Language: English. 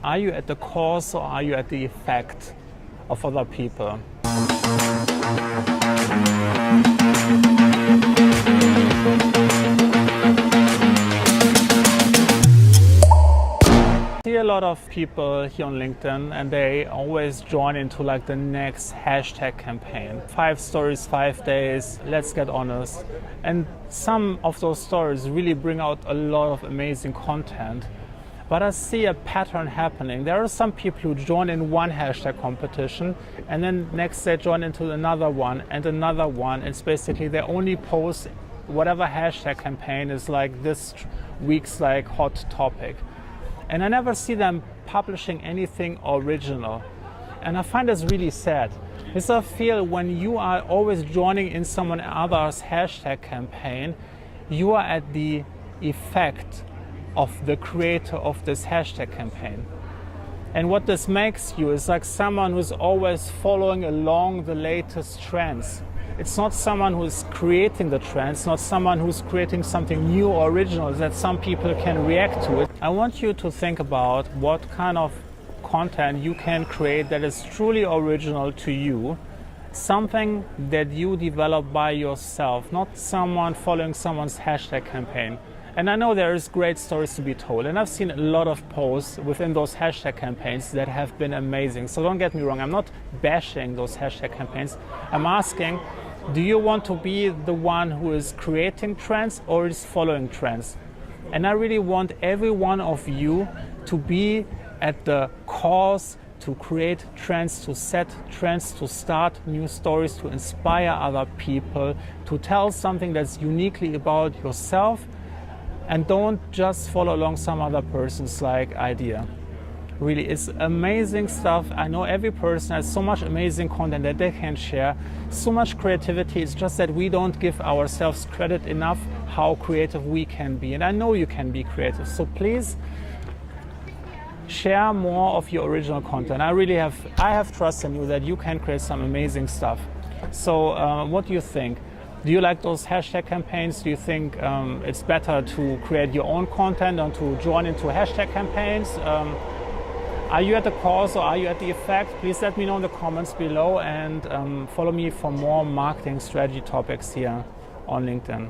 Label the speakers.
Speaker 1: Are you at the cause or are you at the effect of other people? I see a lot of people here on LinkedIn and they always join into like the next hashtag campaign. 5 stories, 5 days, let's get honest. And some of those stories really bring out a lot of amazing content. But I see a pattern happening. There are some people who join in one hashtag competition and then next they join into another one and another one. It's basically they only post whatever hashtag campaign is like this week's like hot topic. And I never see them publishing anything original. And I find this really sad. Because I feel when you are always joining in someone else's hashtag campaign, you are at the effect of the creator of this hashtag campaign. And what this makes you is like someone who's always following along the latest trends. It's not someone who's creating the trends, not someone who's creating something new or original that some people can react to it. I want you to think about what kind of content you can create that is truly original to you, something that you develop by yourself, not someone following someone's hashtag campaign. And I know there is great stories to be told, and I've seen a lot of posts within those hashtag campaigns that have been amazing. So don't get me wrong, I'm not bashing those hashtag campaigns. I'm asking, do you want to be the one who is creating trends or is following trends? And I really want every one of you to be at the cause to create trends, to set trends, to start new stories, to inspire other people, to tell something that's uniquely about yourself, and don't just follow along some other person's like idea. Really, it's amazing stuff. I know every person has so much amazing content that they can share, so much creativity. It's just that we don't give ourselves credit enough how creative we can be. And I know you can be creative. So please share more of your original content. I have trust in you that you can create some amazing stuff. So what do you think? Do you like those hashtag campaigns? Do you think it's better to create your own content and to join into hashtag campaigns? Are you at the cause or are you at the effect? Please let me know in the comments below and follow me for more marketing strategy topics here on LinkedIn.